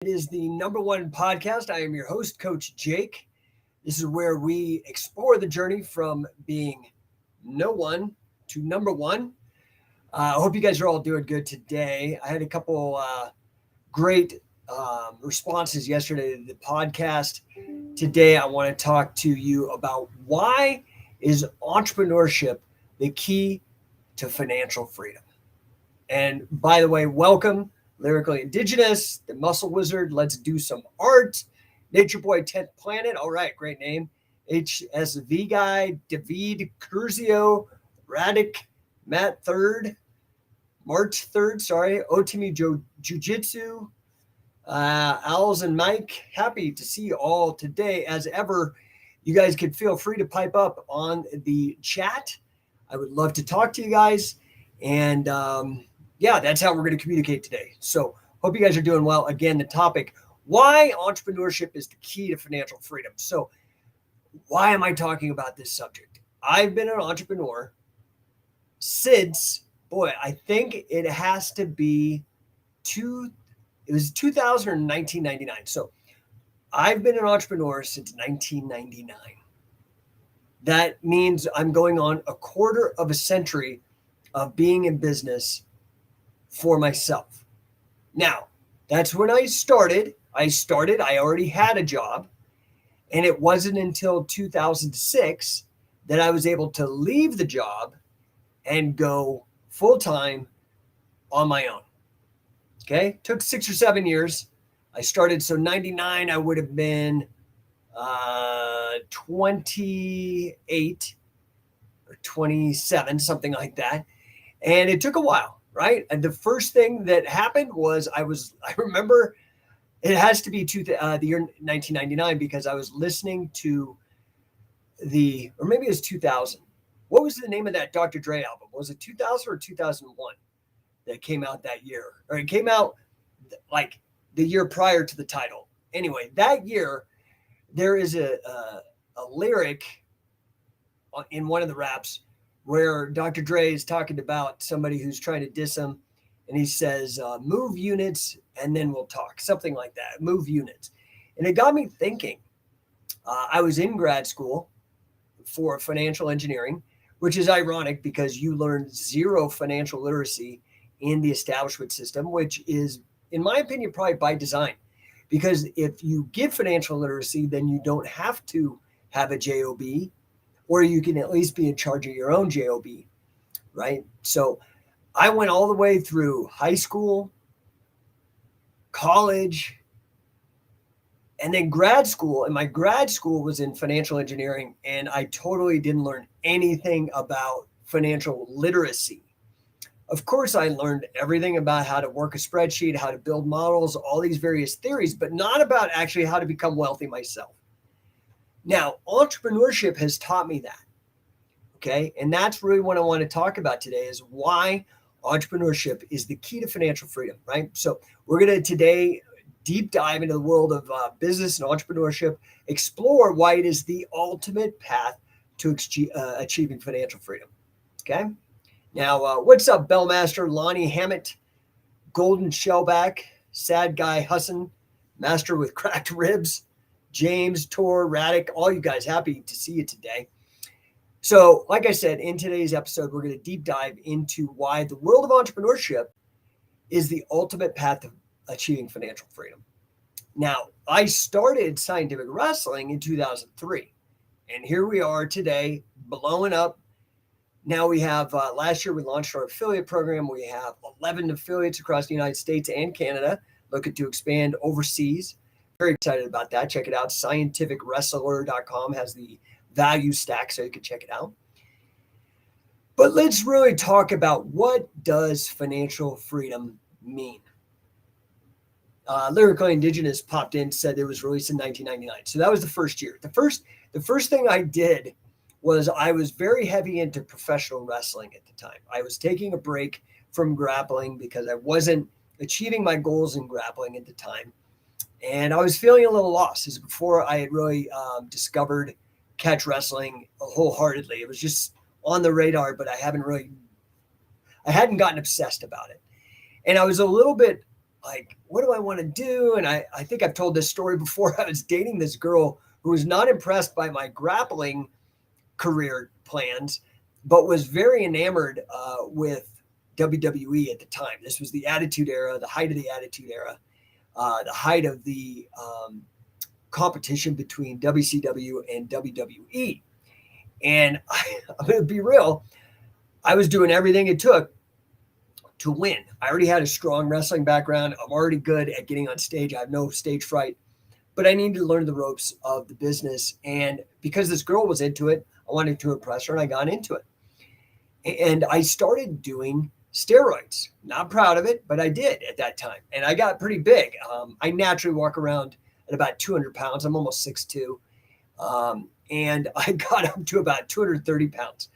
It is the No1 Podcast. I am your host, Coach Jake. This is where we explore the journey from being no one to number one. I hope you guys are all doing good today. I had a couple great responses yesterday to the podcast. Today, I want to talk to you about why is entrepreneurship the key to financial freedom. And by the way, welcome. Lyrically Indigenous, the Muscle Wizard, Let's Do Some Art, Nature Boy 10th Planet, all right, great name, HSV Guy, David Curzio, Radic, Matt 3rd, March 3rd, Otimi Jiu-Jitsu, Owls and Mike, happy to see you all today. As ever, you guys can feel free to pipe up on the chat. I would love to talk to you guys, and that's how we're going to communicate today. So hope you guys are doing well. Again, the topic, why entrepreneurship is the key to financial freedom. So why am I talking about this subject? I've been an entrepreneur since, I think it has to be 2000 or 1999. So I've been an entrepreneur since 1999. That means I'm going on a quarter of a century of being in business for myself. Now, that's when I started. I already had a job, and it wasn't until 2006 that I was able to leave the job and go full-time on my own. Okay, took 6 or 7 years. I started, so 99, I would have been 28 or 27, something like that. And it took a while. Right. And the first thing that happened was I remember it has to be the year 1999 because I was listening to or maybe it was 2000. What was the name of that Dr. Dre album? Was it 2000 or 2001 that came out that year? Or it came out like the year prior to the title. Anyway, that year, there is a lyric in one of the raps where Dr. Dre is talking about somebody who's trying to diss him. And he says, move units and then we'll talk. Something like that. Move units. And it got me thinking. I was in grad school for financial engineering, which is ironic because you learn zero financial literacy in the establishment system, which is, in my opinion, probably by design. Because if you give financial literacy, then you don't have to have a JOB, or you can at least be in charge of your own JOB, right? So I went all the way through high school, college, and then grad school. And my grad school was in financial engineering, and I totally didn't learn anything about financial literacy. Of course, I learned everything about how to work a spreadsheet, how to build models, all these various theories, but not about actually how to become wealthy myself. Now, entrepreneurship has taught me that, okay? And that's really what I want to talk about today is why entrepreneurship is the key to financial freedom, right? So we're going to today deep dive into the world of business and entrepreneurship, explore why it is the ultimate path to achieving financial freedom, okay? Now, what's up, Bellmaster, Lonnie Hammett, Golden Shellback, Sad Guy Hussin, Master with Cracked Ribs, James, Tor, Radic, all you guys, happy to see you today. So, like I said, in today's episode, we're going to deep dive into why the world of entrepreneurship is the ultimate path to achieving financial freedom. Now, I started scientific wrestling in 2003, and here we are today, blowing up. Now we have, last year we launched our affiliate program. We have 11 affiliates across the United States and Canada, looking to expand overseas. Very excited about that. Check it out. Scientificwrestler.com has the value stack, so you can check it out. But let's really talk about what does financial freedom mean. Lyrically Indigenous popped in, said it was released in 1999. So that was the first year. The first thing I did was I was very heavy into professional wrestling at the time. I was taking a break from grappling because I wasn't achieving my goals in grappling at the time. And I was feeling a little lost. This is before I had really discovered catch wrestling wholeheartedly. It was just on the radar, but I hadn't gotten obsessed about it. And I was a little bit like, what do I want to do? And I think I've told this story before. I was dating this girl who was not impressed by my grappling career plans, but was very enamored with WWE at the time. This was the Attitude Era, the height of the Attitude Era, the height of the competition between WCW and WWE. And I'm going to be real, I was doing everything it took to win. I already had a strong wrestling background. I'm already good at getting on stage. I have no stage fright, but I needed to learn the ropes of the business. And because this girl was into it, I wanted to impress her and I got into it. And I started doing steroids. Not proud of it, but I did at that time. And I got pretty big. I naturally walk around at about 200 pounds. I'm almost 6'2". And I got up to about 230 pounds.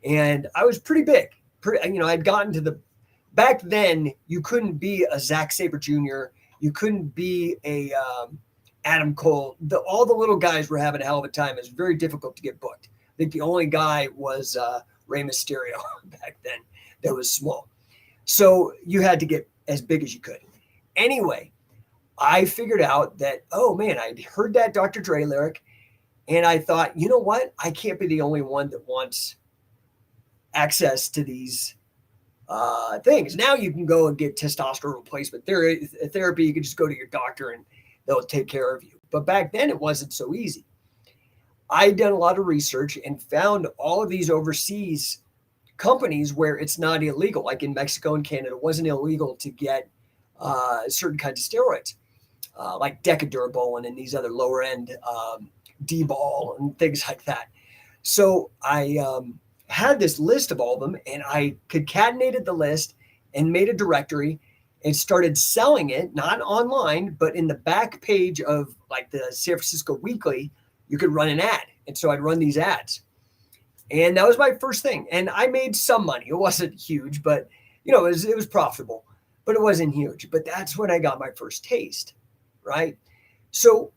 And I was pretty big. I'd gotten to back then, you couldn't be a Zack Sabre Jr. You couldn't be a Adam Cole. All the little guys were having a hell of a time. It was very difficult to get booked. I think the only guy was Rey Mysterio back then that was small. So you had to get as big as you could. Anyway, I figured out that, oh man, I'd heard that Dr. Dre lyric. And I thought, you know what? I can't be the only one that wants access to these things. Now you can go and get testosterone replacement therapy. You can just go to your doctor and they'll take care of you. But back then it wasn't so easy. I'd done a lot of research and found all of these overseas companies where it's not illegal. Like in Mexico and Canada, it wasn't illegal to get certain kinds of steroids, like Decadurabolin and these other lower end D-ball and things like that. So I had this list of all of them, and I concatenated the list and made a directory and started selling it, not online, but in the back page of like the San Francisco Weekly, you could run an ad. And so I'd run these ads. And that was my first thing. And I made some money. It wasn't huge, but it was profitable, but it wasn't huge. But that's when I got my first taste, right? So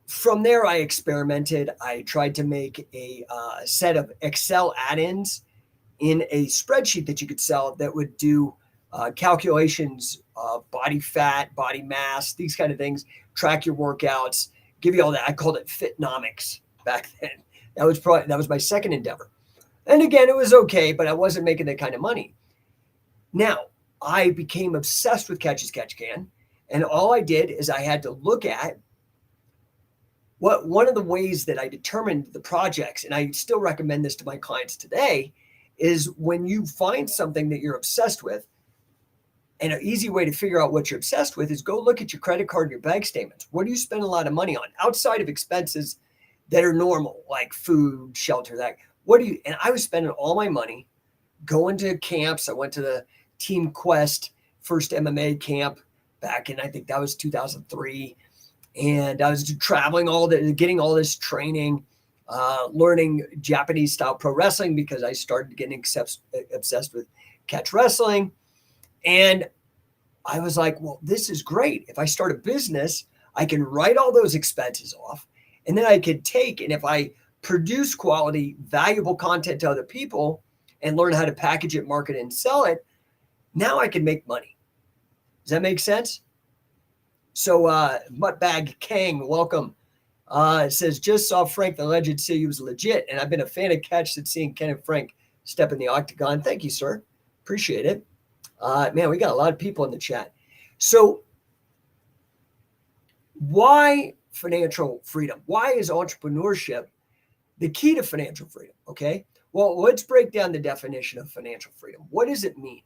from there, I experimented. I tried to make a set of Excel add-ins in a spreadsheet that you could sell that would do calculations of body fat, body mass, these kind of things, track your workouts, give you all that. I called it Fitnomics back then. That was my second endeavor. And again, it was okay, but I wasn't making that kind of money. Now, I became obsessed with Catch as Catch Can. And all I did is I had to look at one of the ways that I determined the projects, and I still recommend this to my clients today, is when you find something that you're obsessed with, and an easy way to figure out what you're obsessed with is go look at your credit card and your bank statements. What do you spend a lot of money on outside of expenses that are normal, like food, shelter, that? And I was spending all my money going to camps. I went to the Team Quest first MMA camp back in, I think that was 2003. And I was traveling getting all this training, learning Japanese style pro wrestling because I started getting obsessed with catch wrestling. And I was like, well, this is great. If I start a business, I can write all those expenses off. And then I could take, and if I produce quality, valuable content to other people and learn how to package it, market it, and sell it, now I can make money. Does that make sense? So Muttbag Kang, welcome. It says, just saw Frank the Legend say he was legit, and I've been a fan of Catch since seeing Ken and Frank step in the octagon. Thank you, sir. Appreciate it. Man, we got a lot of people in the chat. So why financial freedom? Why is entrepreneurship the key to financial freedom? Okay. Well, let's break down the definition of financial freedom. What does it mean?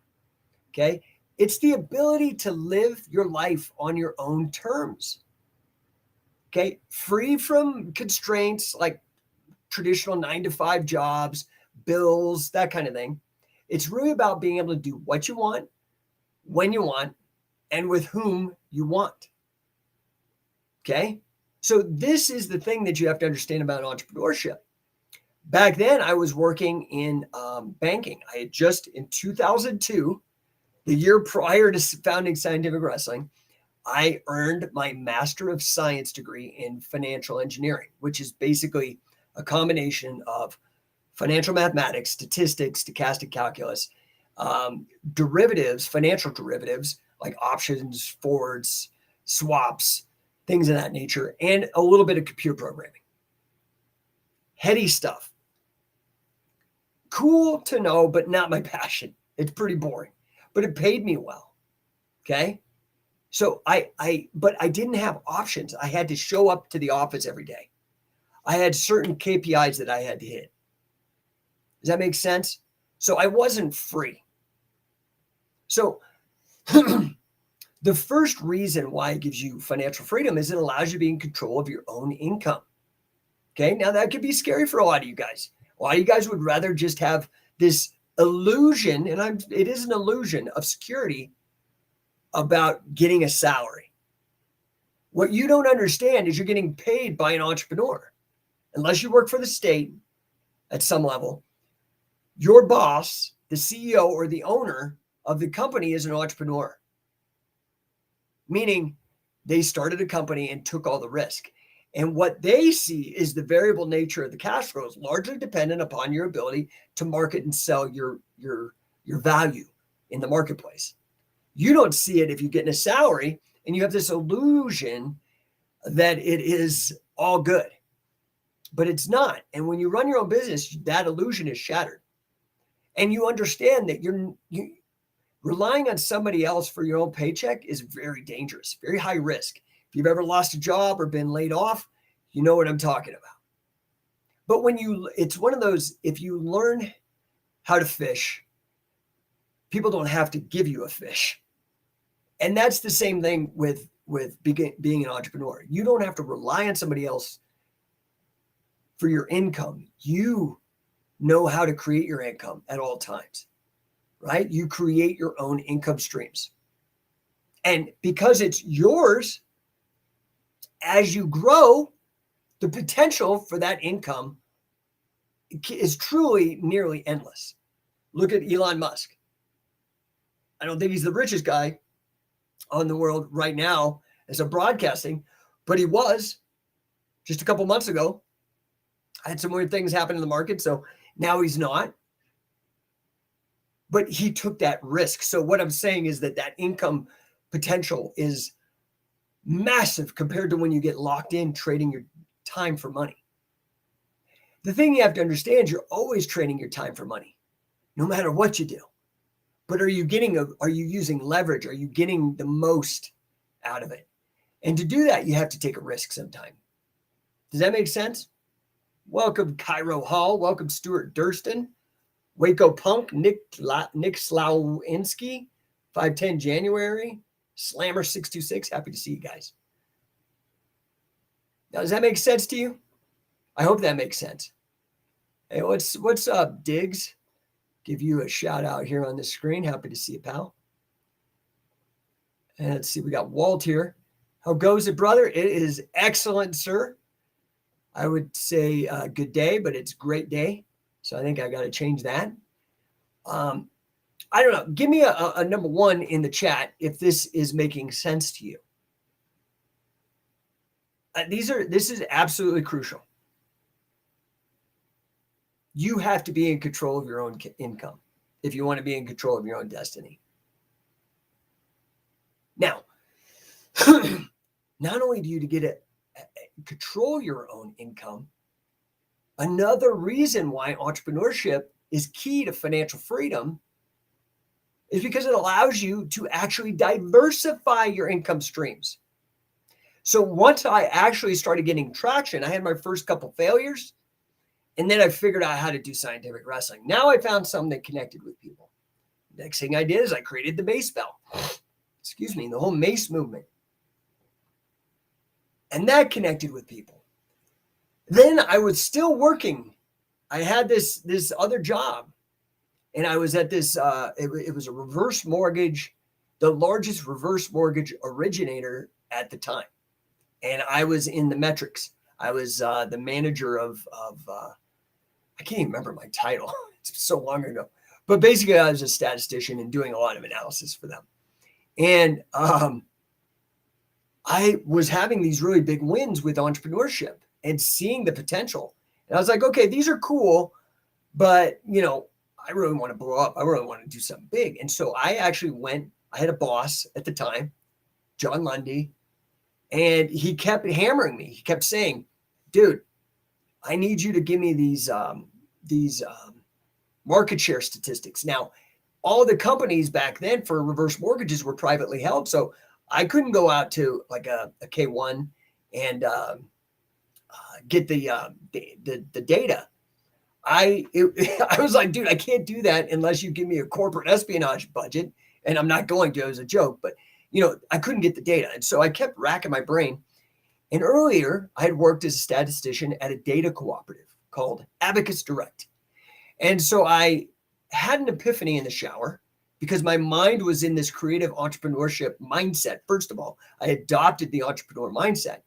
Okay. It's the ability to live your life on your own terms. Okay. Free from constraints like traditional 9-to-5 jobs, bills, that kind of thing. It's really about being able to do what you want, when you want, and with whom you want. Okay. So this is the thing that you have to understand about entrepreneurship. Back then, I was working in banking. I had just in 2002, the year prior to founding Scientific Wrestling, I earned my Master of Science degree in financial engineering, which is basically a combination of financial mathematics, statistics, stochastic calculus, derivatives, financial derivatives, like options, forwards, swaps, things of that nature, and a little bit of computer programming. Heady stuff. Cool to know, but not my passion. It's pretty boring, but it paid me well. Okay. So but I didn't have options. I had to show up to the office every day. I had certain KPIs that I had to hit. Does that make sense? So I wasn't free. So the first reason why it gives you financial freedom is it allows you to be in control of your own income. Okay. Now that could be scary for a lot of you guys. A lot of you guys would rather just have this illusion, and it is an illusion of security about getting a salary. What you don't understand is you're getting paid by an entrepreneur. Unless you work for the state at some level, your boss, the CEO or the owner of the company is an entrepreneur. Meaning they started a company and took all the risk. And what they see is the variable nature of the cash flows, largely dependent upon your ability to market and sell your value in the marketplace. You don't see it if you're getting a salary and you have this illusion that it is all good, but it's not. And when you run your own business, that illusion is shattered. And you understand that you relying on somebody else for your own paycheck is very dangerous, very high risk. If you've ever lost a job or been laid off, you know what I'm talking about. But it's one of those, if you learn how to fish, people don't have to give you a fish. And that's the same thing with being an entrepreneur. You don't have to rely on somebody else for your income. You know how to create your income at all times, right? You create your own income streams. And because it's yours, as you grow, the potential for that income is truly nearly endless. Look at Elon Musk. I don't think he's the richest guy on the world right now as a broadcasting, but he was just a couple months ago. I had some weird things happen in the market, so now he's not. But he took that risk. So what I'm saying is that income potential is massive compared to when you get locked in trading your time for money. The thing you have to understand, you're always trading your time for money, no matter what you do. But are you using leverage? Are you getting the most out of it? And to do that, you have to take a risk sometime. Does that make sense? Welcome, Cairo Hall. Welcome, Stuart Durston. Waco Punk, Nick Slawinski, 510 January, Slammer 626. Happy to see you guys. Now, does that make sense to you? I hope that makes sense. Hey, what's up, Diggs? Give you a shout out here on the screen. Happy to see you, pal. And let's see, we got Walt here. How goes it, brother? It is excellent, sir. I would say good day, but it's great day. So I think I got to change that. I don't know. Give me a number one in the chat if this is making sense to you. This is absolutely crucial. You have to be in control of your own income if you want to be in control of your own destiny. Now, not only do you get to control your own income, another reason why entrepreneurship is key to financial freedom is because it allows you to actually diversify your income streams. So once I actually started getting traction, I had my first couple failures, and then I figured out how to do scientific wrestling. Now I found something that connected with people. Next thing I did is I created the mace bell. The whole mace movement. And that connected with people. Then I was still working. I had this other job, and I was at this, it was a reverse mortgage, the largest reverse mortgage originator at the time. And I was in the metrics. I was the manager of I can't even remember my title. It's so long ago. But basically, I was a statistician and doing a lot of analysis for them. And I was having these really big wins with entrepreneurship and seeing the potential. And I was like, okay, these are cool, but I really want to blow up. I really want to do something big. And so I actually went I had a boss at the time, John Lundy, and he kept hammering me. He kept saying, dude, I need you to give me these market share statistics. Now, all the companies back then for reverse mortgages were privately held. So I couldn't go out to like a K1 and get the data. I was like, dude, I can't do that unless you give me a corporate espionage budget. And I'm not going to, as a joke, but I couldn't get the data. And so I kept racking my brain. And earlier I had worked as a statistician at a data cooperative called Abacus Direct. And so I had an epiphany in the shower because my mind was in this creative entrepreneurship mindset. First of all, I adopted the entrepreneur mindset.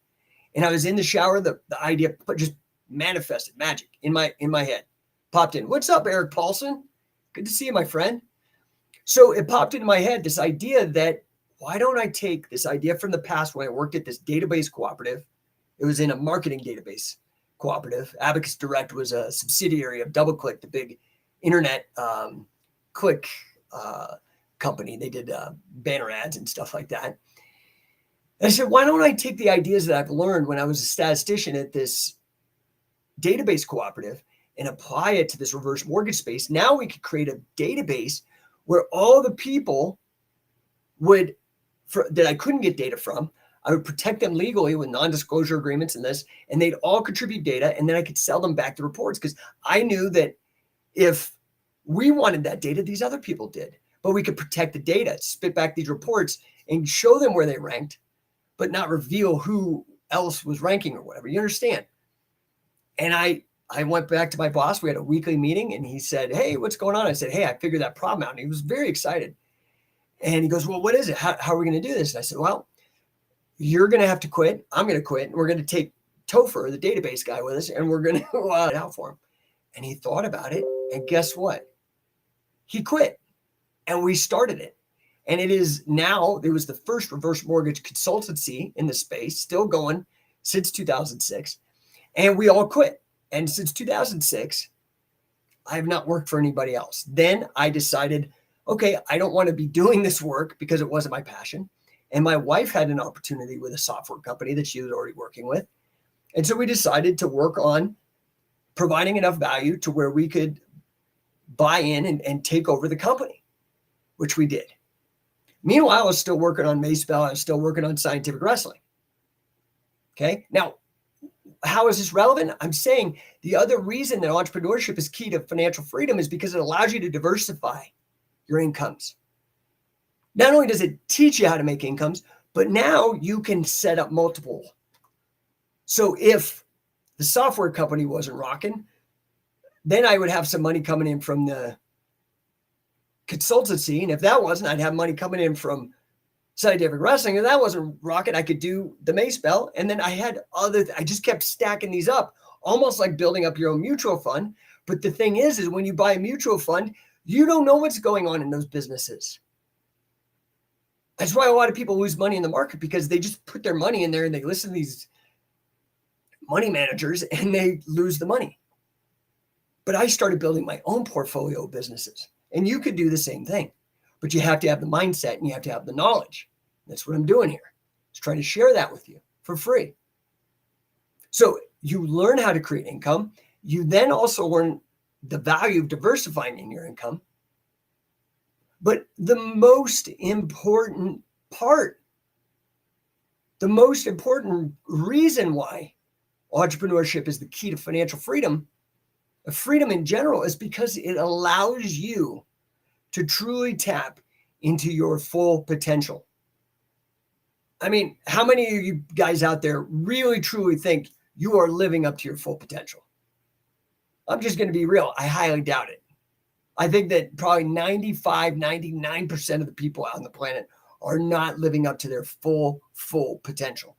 And I was in the shower, the idea just manifested, magic in my head. Popped in. What's up, Eric Paulson? Good to see you, my friend. So it popped into my head, this idea that why don't I take this idea from the past when I worked at this database cooperative? It was in a marketing database cooperative. Abacus Direct was a subsidiary of DoubleClick, the big internet click company. They did banner ads and stuff like that. And I said, why don't I take the ideas that I've learned when I was a statistician at this database cooperative and apply it to this reverse mortgage space? Now we could create a database where all the people that I couldn't get data from, I would protect them legally with non-disclosure agreements and this, and they'd all contribute data, and then I could sell them back the reports because I knew that if we wanted that data, these other people did. But we could protect the data, spit back these reports, and show them where they ranked, but not reveal who else was ranking or whatever. You understand? And I went back to my boss. We had a weekly meeting, and he said, hey, what's going on? I said, hey, I figured that problem out. And he was very excited. And he goes, well, what is it? How are we going to do this? And I said, well, you're going to have to quit. I'm going to quit. And we're going to take Topher, the database guy, with us, and we're going to go out for him. And he thought about it. And guess what? He quit. And we started it. And it was the first reverse mortgage consultancy in the space, still going since 2006. And we all quit. And since 2006, I have not worked for anybody else. Then I decided, okay, I don't want to be doing this work because it wasn't my passion. And my wife had an opportunity with a software company that she was already working with. And so we decided to work on providing enough value to where we could buy in and take over the company, which we did. Meanwhile, I was still working on Macebell. I was still working on Scientific Wrestling. Okay. Now, how is this relevant? I'm saying the other reason that entrepreneurship is key to financial freedom is because it allows you to diversify your incomes. Not only does it teach you how to make incomes, but now you can set up multiple. So if the software company wasn't rocking, then I would have some money coming in from the consultancy. And if that wasn't, I'd have money coming in from Scientific Wrestling. If that wasn't rocking, I could do the Macebell. And then I just kept stacking these up, almost like building up your own mutual fund. But the thing is when you buy a mutual fund, you don't know what's going on in those businesses. That's why a lot of people lose money in the market, because they just put their money in there and they listen to these money managers and they lose the money. But I started building my own portfolio of businesses, and you could do the same thing, but you have to have the mindset and you have to have the knowledge. That's what I'm doing here. Just trying to share that with you for free. So you learn how to create income. You then also learn the value of diversifying in your income. But the most important reason why entrepreneurship is the key to financial freedom in general, is because it allows you to truly tap into your full potential. I mean, how many of you guys out there really, truly think you are living up to your full potential? I'm just going to be real. I highly doubt it. I think that probably 99% of the people out on the planet are not living up to their full potential.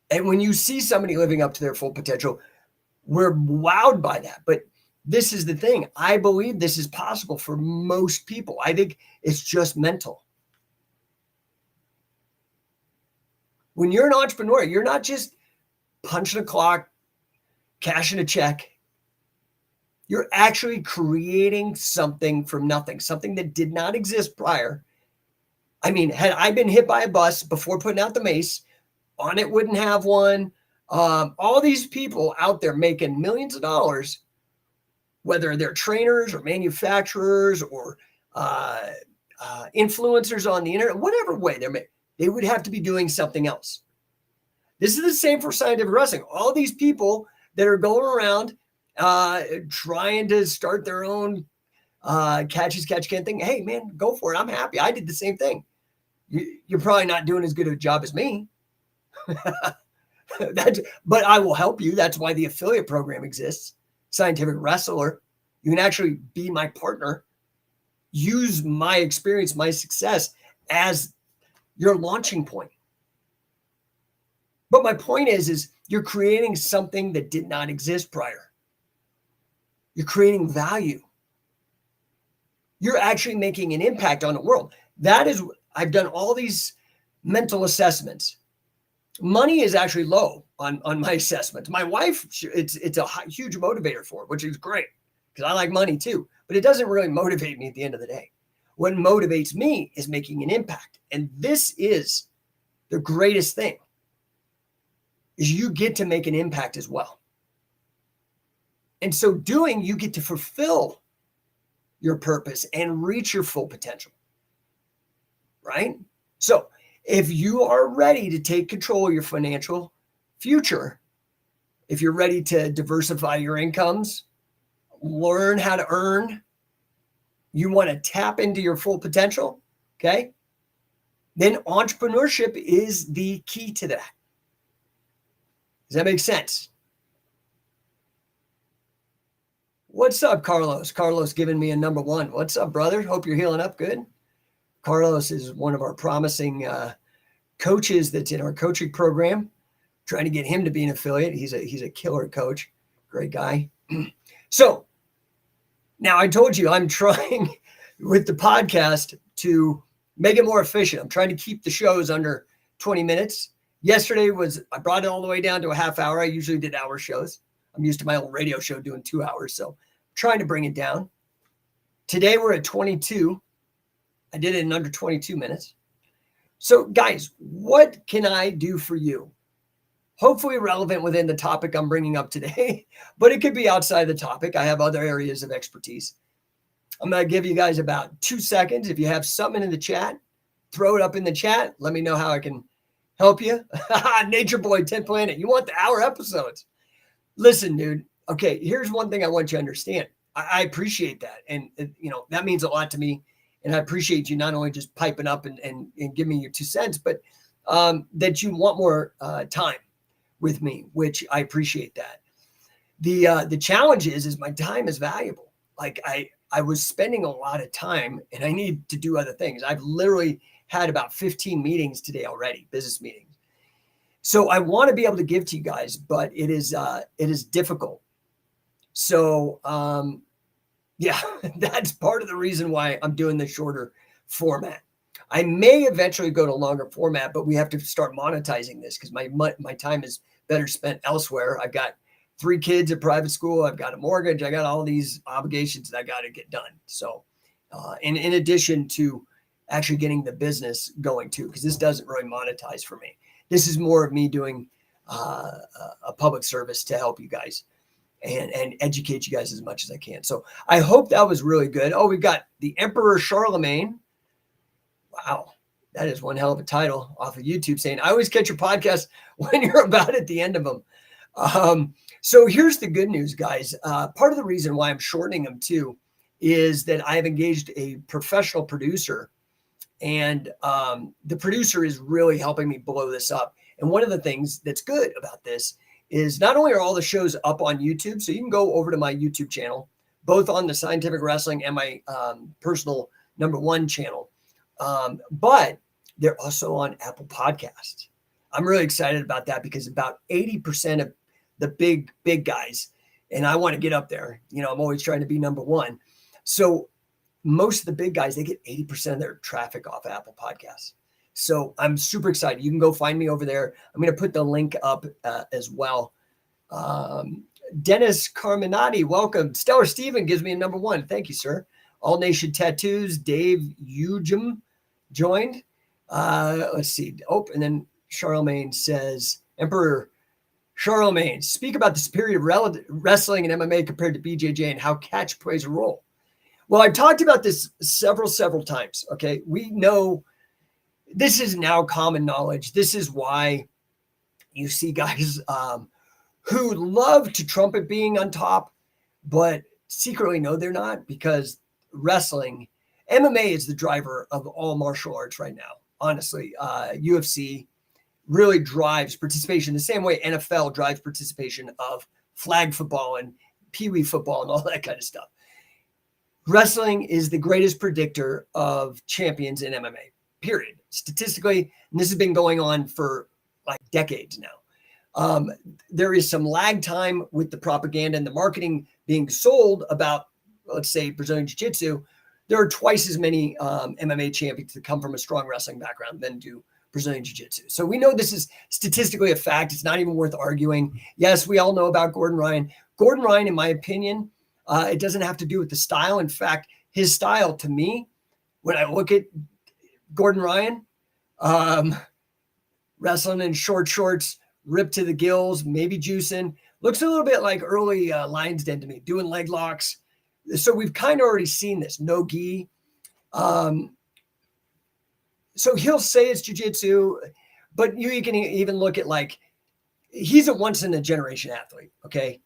And when you see somebody living up to their full potential, we're wowed by that. But this is the thing. I believe this is possible for most people. I think it's just mental. When you're an entrepreneur, you're not just punching a clock, cashing a check. You're actually creating something from nothing, something that did not exist prior. I mean, had I been hit by a bus before putting out the mace, On It wouldn't have one. All these people out there making millions of dollars, whether they're trainers or manufacturers or influencers on the internet, whatever way they would have to be doing something else. This is the same for scientific wrestling. All these people that are going around trying to start their own catch as catch can thing. Hey, man, go for it. I'm happy. I did the same thing. You're probably not doing as good a job as me. But I will help you. That's why the affiliate program exists. Scientific Wrestler. You can actually be my partner. Use my experience, my success as your launching point. But my point is you're creating something that did not exist prior. You're creating value. You're actually making an impact on the world. That is, I've done all these mental assessments. Money is actually low on my assessments. My wife, it's a huge motivator for her, which is great because I like money too, but it doesn't really motivate me at the end of the day. What motivates me is making an impact. And this is the greatest thing, is you get to make an impact as well. And so doing, you get to fulfill your purpose and reach your full potential, right? So if you are ready to take control of your financial future, if you're ready to diversify your incomes, learn how to earn, you want to tap into your full potential, okay? Then entrepreneurship is the key to that. Does that make sense? What's up, Carlos? Carlos giving me a number one. What's up, brother? Hope you're healing up good. Carlos is one of our promising coaches that's in our coaching program. Trying to get him to be an affiliate. He's a killer coach. Great guy. So now I told you I'm trying with the podcast to make it more efficient. I'm trying to keep the shows under 20 minutes. Yesterday I brought it all the way down to a half hour. I usually did hour shows. I'm used to my old radio show doing 2 hours. So I'm trying to bring it down. Today we're at 22. I did it in under 22 minutes. So guys, what can I do for you? Hopefully relevant within the topic I'm bringing up today, but it could be outside the topic. I have other areas of expertise. I'm going to give you guys about 2 seconds. If you have something in the chat, throw it up in the chat. Let me know how I can help you. Nature Boy 10 Planet. You want the hour episodes. Listen, dude. Okay, here's one thing I want you to understand. I appreciate that. And, that means a lot to me. And I appreciate you not only just piping up and give me your 2 cents, but that you want more time with me, which I appreciate that. The challenge is my time is valuable. Like I was spending a lot of time and I need to do other things. I've literally had about 15 meetings today already, business meetings. So I want to be able to give to you guys, but it is difficult. So yeah, that's part of the reason why I'm doing the shorter format. I may eventually go to longer format, but we have to start monetizing this because my time is better spent elsewhere. I've got 3 kids at private school. I've got a mortgage. I got all these obligations that I got to get done. So in addition to actually getting the business going too, because this doesn't really monetize for me. This is more of me doing a public service to help you guys and educate you guys as much as I can. So I hope that was really good. Oh, we've got the Emperor Charlemagne. Wow. That is one hell of a title off of YouTube saying, I always catch your podcast when you're about at the end of them. So here's the good news, guys. Part of the reason why I'm shortening them too is that I've engaged a professional producer, and the producer is really helping me blow this up. And one of the things that's good about this is not only are all the shows up on YouTube, so you can go over to my YouTube channel, both on the Scientific Wrestling and my personal No1 channel, but they're also on Apple Podcasts. I'm really excited about that because about 80% of the big guys, and I want to get up there. I'm always trying to be number one. So most of the big guys, they get 80% of their traffic off Apple Podcasts. So I'm super excited. You can go find me over there. I'm going to put the link up as well. Dennis Carminati, welcome. Stellar Steven gives me a number 1. Thank you, sir. All Nation Tattoos, Dave Ujum joined. Let's see. Oh, and then Charlemagne says, Emperor Charlemagne, speak about the superior wrestling and MMA compared to BJJ and how catch plays a role. Well, I've talked about this several times. Okay. We know this is now common knowledge. This is why you see guys who love to trumpet being on top, but secretly know they're not, because wrestling, MMA is the driver of all martial arts right now. Honestly, UFC really drives participation the same way NFL drives participation of flag football and peewee football and all that kind of stuff. Wrestling is the greatest predictor of champions in MMA, period. Statistically, and this has been going on for like decades now. There is some lag time with the propaganda and the marketing being sold about, let's say, Brazilian Jiu-Jitsu. There are twice as many MMA champions that come from a strong wrestling background than do Brazilian Jiu-Jitsu. So we know this is statistically a fact. It's not even worth arguing. Yes, we all know about Gordon Ryan. Gordon Ryan, in my opinion, it doesn't have to do with the style. In fact, his style, to me, when I look at Gordon Ryan, wrestling in short shorts, ripped to the gills, maybe juicing, looks a little bit like early Lions Den to me, doing leg locks. So we've kind of already seen this, no gi. So he'll say it's jiu-jitsu, but you can even look at, like, he's a once in a generation athlete. Okay.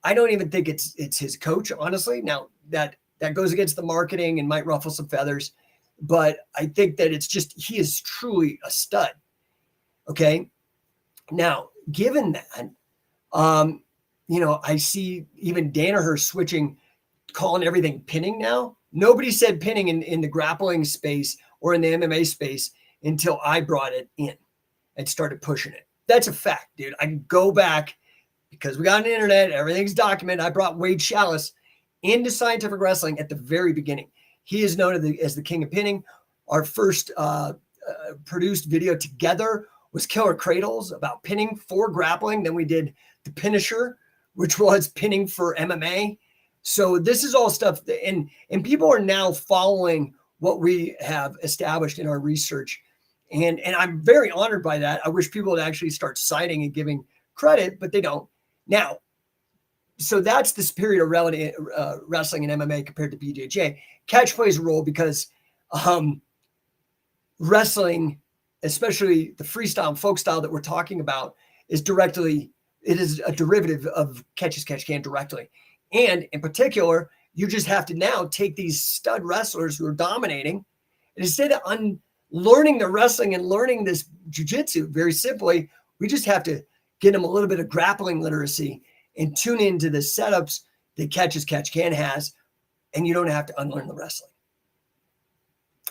I don't even think it's his coach, honestly. Now that goes against the marketing and might ruffle some feathers, but I think that it's just, he is truly a stud. Okay. Now, given that, I see even Danaher switching, calling everything pinning now. Nobody said pinning in the grappling space or in the MMA space until I brought it in and started pushing it. That's a fact, dude. I can go back because we got an internet, everything's documented. I brought Wade Chalice into scientific wrestling at the very beginning. He is known as the king of pinning. Our first produced video together was Killer Cradles about pinning for grappling. Then we did the Pinisher, which was pinning for MMA. So this is all stuff that, and people are now following what we have established in our research. And I'm very honored by that. I wish people would actually start citing and giving credit, but they don't. Now, so that's the superior wrestling and MMA compared to BJJ. Catch plays a role because wrestling, especially the freestyle and folk style that we're talking about, it is a derivative of catch as catch can directly. And in particular, you just have to now take these stud wrestlers who are dominating, and instead of learning the wrestling and learning this jiu-jitsu, very simply, we just have to get them a little bit of grappling literacy and tune into the setups that Catch as Catch Can has, and you don't have to unlearn the wrestling.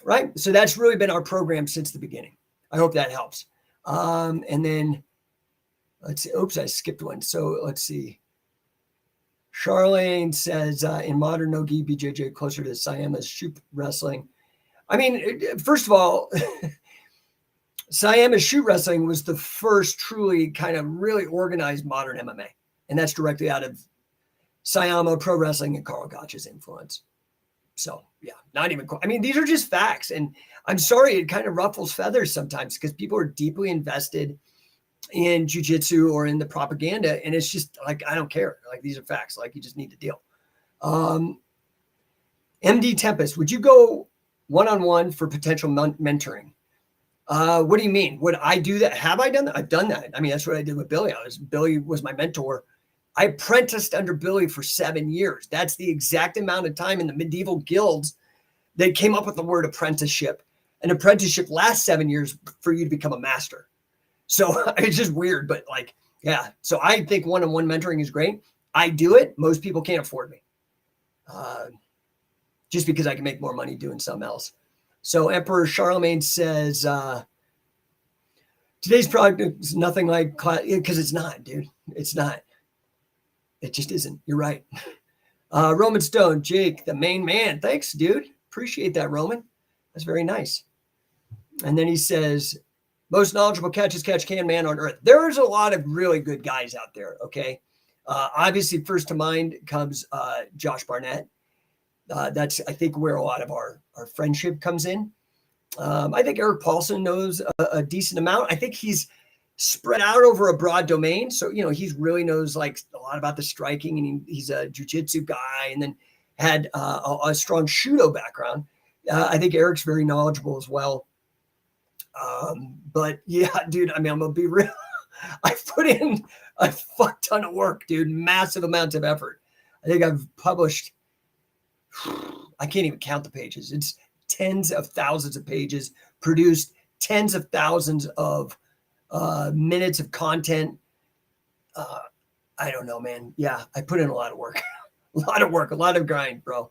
Right? So that's really been our program since the beginning. I hope that helps. And then let's see. Oops, I skipped one. So let's see. Charlene says, in modern no-gi BJJ, closer to Siama's shoot wrestling. I mean, first of all, Siama's shoot wrestling was the first truly kind of really organized modern MMA. And that's directly out of Siama Pro Wrestling and Carl Gotch's influence. So, yeah, not even, I mean, these are just facts. And I'm sorry, it kind of ruffles feathers sometimes because people are deeply invested in jiu-jitsu or in the propaganda. And it's just like, I don't care. Like, these are facts. Like, you just need to deal. MD Tempest, would you go one-on-one for potential mentoring? What do you mean? Would I do that? Have I done that? I've done that. I mean, that's what I did with Billy. Billy was my mentor. I apprenticed under Billy for 7 years. That's the exact amount of time in the medieval guilds they came up with the word apprenticeship. An apprenticeship lasts 7 years for you to become a master. So it's just weird, but like, yeah. So I think one-on-one mentoring is great. I do it. Most people can't afford me. Just because I can make more money doing something else. So Emperor Charlemagne says, today's product is nothing like class, because it's not, dude. It's not. It just isn't. You're right. Roman Stone, Jake, the main man. Thanks, dude. Appreciate that, Roman. That's very nice. And then he says, most knowledgeable catch as catch can man on earth. There's a lot of really good guys out there, okay? Obviously, first to mind comes Josh Barnett. That's, I think, where a lot of our friendship comes in. I think Eric Paulson knows a decent amount. I think he's spread out over a broad domain. So, he really knows like a lot about the striking, and he's a jiu-jitsu guy, and then had a strong judo background. I think Eric's very knowledgeable as well. But yeah, dude, I'm going to be real. I put in a fuck ton of work, dude, massive amounts of effort. I think I've published, I can't even count the pages. It's tens of thousands of pages, produced tens of thousands of minutes of content. I don't know, man. Yeah, I put in a lot of work, a lot of grind, bro.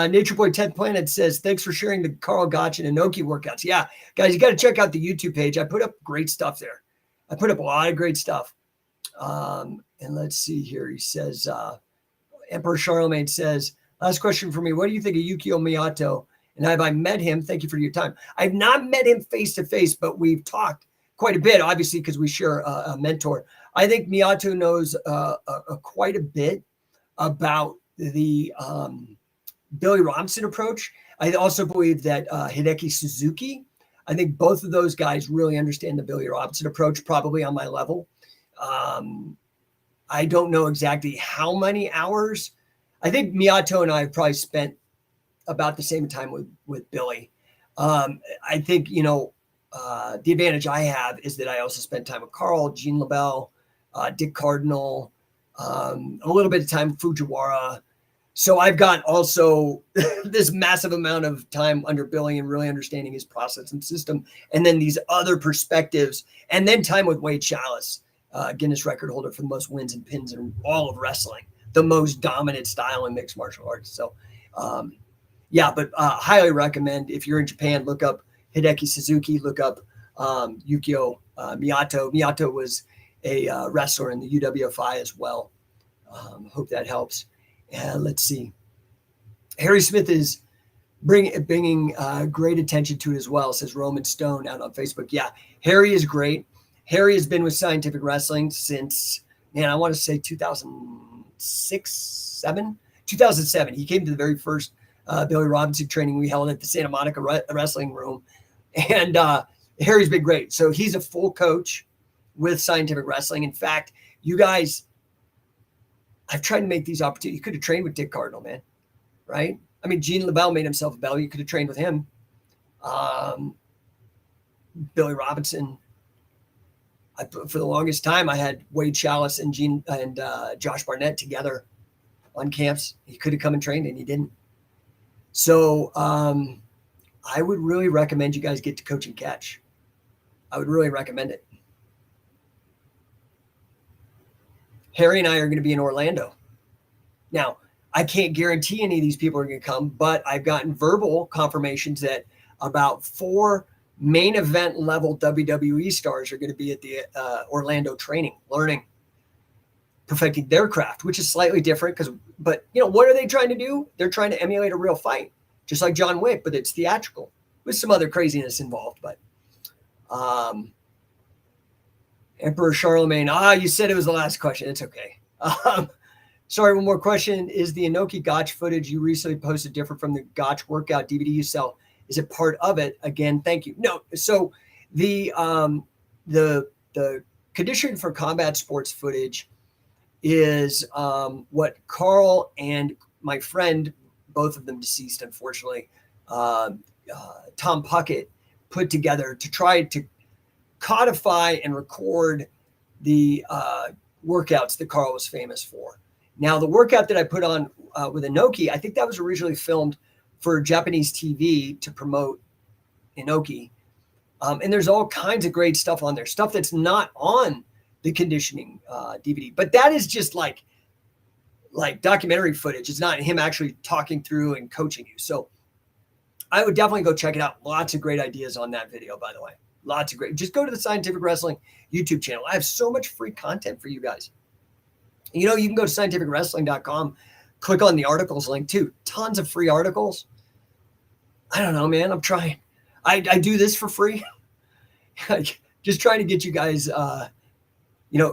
Nature Boy 10th Planet says, thanks for sharing the Carl Gotch and Inoki workouts. Yeah, guys, you got to check out the YouTube page. I put up great stuff there. I put up a lot of great stuff. And let's see here. He says, Emperor Charlemagne says, last question for me. What do you think of Yukio Miyato? And have I met him? Thank you for your time. I've not met him face to face, but we've talked quite a bit, obviously, because we share a mentor. I think Miyato knows quite a bit about the Billy Robinson approach. I also believe that Hideki Suzuki, I think both of those guys really understand the Billy Robinson approach, probably on my level. I don't know exactly how many hours. I think Miyato and I have probably spent about the same time with Billy. I think, the advantage I have is that I also spent time with Carl, Gene LaBelle, Dick Cardinal, a little bit of time with Fujiwara. So I've got also this massive amount of time under Billy and really understanding his process and system. And then these other perspectives, and then time with Wade Chalice, Guinness record holder for the most wins and pins in all of wrestling, the most dominant style in mixed martial arts. So, but highly recommend, if you're in Japan, look up Hideki Suzuki, look up Yukio Miyato. Miyato was a wrestler in the UWFI as well. Hope that helps. Let's see. Harry Smith is bringing great attention to it as well, says Roman Stone out on Facebook. Yeah, Harry is great. Harry has been with Scientific Wrestling since, I want to say 2007. He came to the very first Billy Robinson training we held at the Santa Monica Wrestling Room. And Harry's been great. So he's a full coach with Scientific Wrestling. In fact, you guys, I've tried to make these opportunities. You could have trained with Dick Cardinal, man, right? I mean, Gene LaBelle made himself a bell. You could have trained with him. Billy Robinson. For the longest time, I had Wade Chalice and Josh Barnett together on camps. He could have come and trained, and he didn't. So I would really recommend you guys get to Coach and Catch. I would really recommend it. Harry and I are going to be in Orlando. Now, I can't guarantee any of these people are going to come, but I've gotten verbal confirmations that about 4 main event level WWE stars are going to be at the Orlando training, learning, perfecting their craft, which is slightly different but what are they trying to do? They're trying to emulate a real fight, just like John Wick, but it's theatrical with some other craziness involved. But Emperor Charlemagne, you said it was the last question. It's okay. Sorry, one more question. Is the Inoki Gotch footage you recently posted different from the Gotch workout DVD you sell? Is it part of it? Again, thank you. No. So the condition for combat sports footage is what Carl and my friend, both of them deceased, unfortunately, Tom Puckett, put together to try to codify and record the workouts that Carl was famous for. Now, the workout that I put on with Inoki, I think that was originally filmed for Japanese TV to promote Inoki. And there's all kinds of great stuff on there, stuff that's not on the conditioning DVD. But that is just like documentary footage. It's not him actually talking through and coaching you. So I would definitely go check it out. Lots of great ideas on that video, by the way. Lots of great. Just go to the Scientific Wrestling YouTube channel. I have so much free content for you guys. You can go to scientificwrestling.com, click on the articles link too. Tons of free articles. I don't know, man. I'm trying. I do this for free. Just trying to get you guys,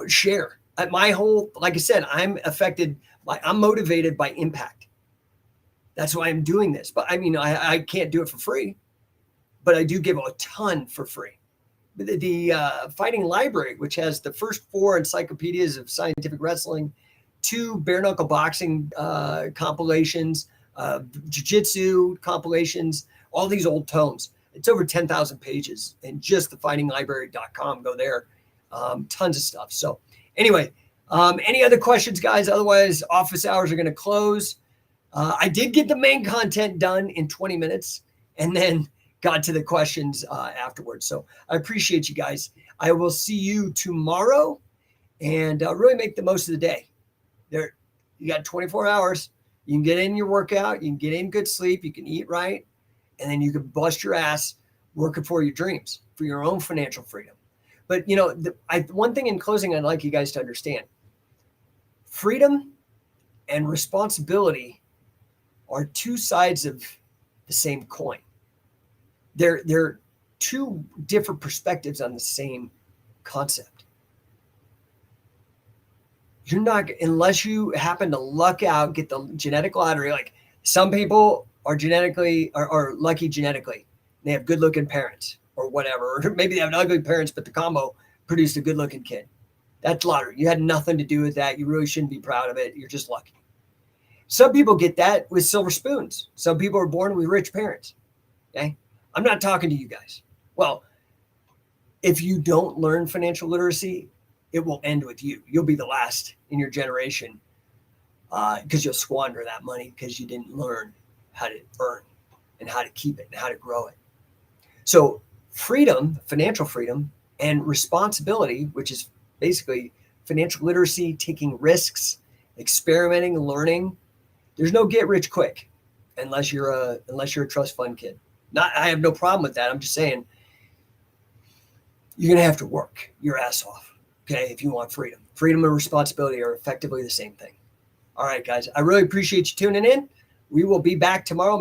share. Like I said, I'm motivated by impact. That's why I'm doing this. But I mean, I can't do it for free, but I do give a ton for free. The Fighting Library, which has the first 4 encyclopedias of scientific wrestling, 2 bare knuckle boxing compilations, jiu-jitsu compilations, all these old tomes. It's over 10,000 pages, and just the fightinglibrary.com. Go there. Tons of stuff. So anyway, any other questions, guys? Otherwise, office hours are going to close. I did get the main content done in 20 minutes and then got to the questions afterwards. So I appreciate you guys. I will see you tomorrow, and really make the most of the day. You got 24 hours. You can get in your workout. You can get in good sleep. You can eat right. And then you can bust your ass working for your dreams, for your own financial freedom. But, one thing in closing I'd like you guys to understand. Freedom and responsibility are 2 sides of the same coin. They're 2 different perspectives on the same concept. You're not, unless you happen to luck out, get the genetic lottery. Like some people are lucky genetically. They have good looking parents or whatever, or maybe they have ugly parents, but the combo produced a good looking kid. That's lottery. You had nothing to do with that. You really shouldn't be proud of it. You're just lucky. Some people get that with silver spoons. Some people are born with rich parents. Okay. I'm not talking to you guys. Well, if you don't learn financial literacy, it will end with you. You'll be the last in your generation because you'll squander that money because you didn't learn how to earn and how to keep it and how to grow it. So freedom, financial freedom, and responsibility, which is basically financial literacy, taking risks, experimenting, learning. There's no get rich quick unless you're a trust fund kid. I have no problem with that. I'm just saying you're going to have to work your ass off. Okay. If you want freedom. Freedom and responsibility are effectively the same thing. All right, guys. I really appreciate you tuning in. We will be back tomorrow.